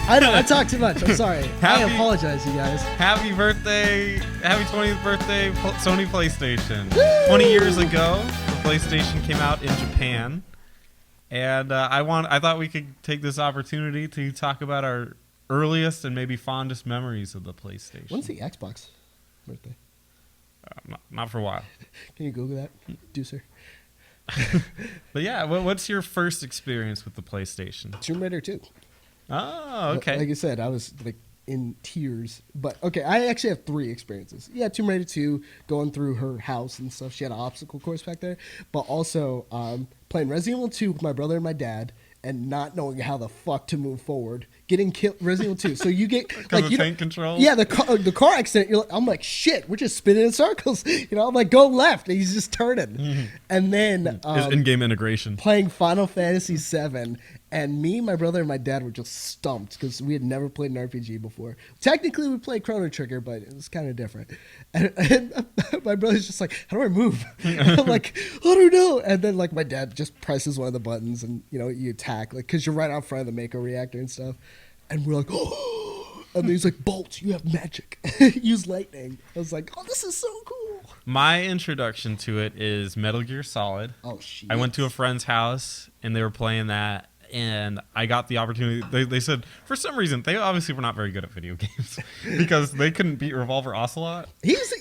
I know, I talk too much. I'm sorry. I Happy- apologize, you guys. Happy birthday, happy 20th birthday, Sony PlayStation. 20 years ago, the PlayStation came out in Japan, and I thought we could take this opportunity to talk about our earliest and maybe fondest memories of the PlayStation. When's the Xbox birthday? Not for a while. Can you Google that, Deucer? But yeah, what's your first experience with the PlayStation? Tomb Raider 2. Oh, okay. Like I said, I was like in tears. But okay, I actually have 3 experiences. Yeah, Tomb Raider 2, going through her house and stuff. She had an obstacle course back there. But also playing Resident Evil 2 with my brother and my dad and not knowing how the fuck to move forward. Getting killed, Resident Evil 2. So you get Because of tank control? Yeah, the car accident. I'm like, shit, we're just spinning in circles. I'm like, go left. And he's just turning. Mm-hmm. And then Is in-game integration. playing Final Fantasy VII, and me, my brother, and my dad were just stumped because we had never played an RPG before. Technically, we played Chrono Trigger, but it was kind of different. And my brother's just like, "How do I move?" And I'm like, "I don't know." And then like my dad just presses one of the buttons, and you attack like because you're right out front of the Mako reactor and stuff. And we're like, "Oh!" And then he's like, "Bolt, you have magic. Use lightning." I was like, "Oh, this is so cool." My introduction to it is Metal Gear Solid. Oh shit! I went to a friend's house and they were playing that, and I got the opportunity. They said for some reason they obviously were not very good at video games because they couldn't beat Revolver Ocelot.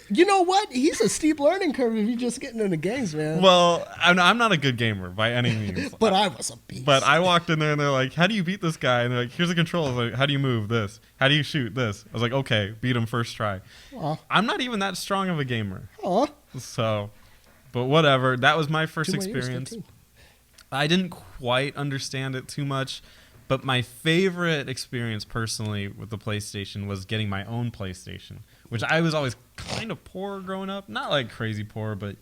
You know what? He's a steep learning curve if you're just getting into games, man. Well, I'm not a good gamer by any means. But I was a beast. But I walked in there and they're like, "How do you beat this guy?" And they're like, "Here's a control." I was like, "How do you move this? How do you shoot this?" I was like, "Okay, beat him first try." Aw. I'm not even that strong of a gamer, Aw. so. But whatever. That was my first 2 more years, experience. 13. I didn't quite understand it too much, but my favorite experience personally with the PlayStation was getting my own PlayStation, which I was always kind of poor growing up. Not like crazy poor, but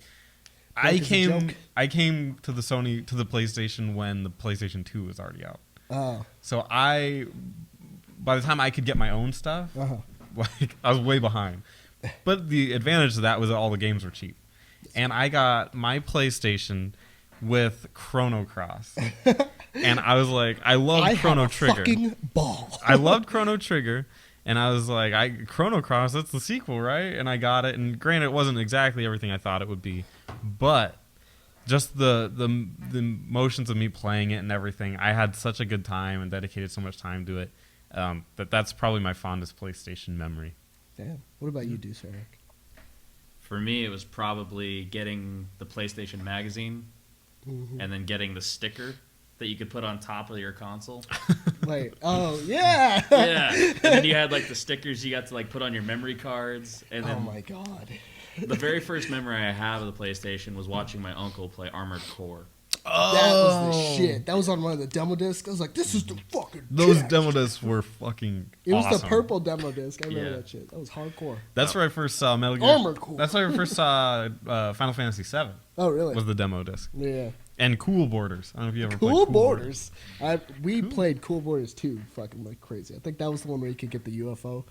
Broke is a joke. I came to the PlayStation when the PlayStation 2 was already out. Oh. So by the time I could get my own stuff, Uh-huh. like I was way behind. But the advantage of that was that all the games were cheap. And I got my PlayStation with Chrono Cross. And I was like, I love Chrono Trigger. Fucking ball. I loved Chrono Trigger, and I was like, Chrono Cross, that's the sequel, right? And I got it, and granted, it wasn't exactly everything I thought it would be, but just the motions of me playing it and everything, I had such a good time and dedicated so much time to it that's probably my fondest PlayStation memory. Damn. What about you, Deuce Eric? For me, it was probably getting the PlayStation Magazine and then getting the sticker that you could put on top of your console. Wait. Oh, yeah. Yeah. And then you had like the stickers you got to like put on your memory cards. And then Oh, my God. the very first memory I have of the PlayStation was watching my uncle play Armored Core. That was the shit. That was on one of the demo discs. I was like, this is the fucking Those shit. demo discs were fucking It was awesome. the purple demo disc. I remember Yeah. that shit. That was hardcore. That's where I first saw Metal Gear. Armored Core. That's where I first saw Final Fantasy VII. Oh, really? Was the demo disc. Yeah. And Cool Borders. I don't know if you ever played Cool Borders. We played Cool Borders too, fucking like crazy. I think that was the one where you could get the UFO.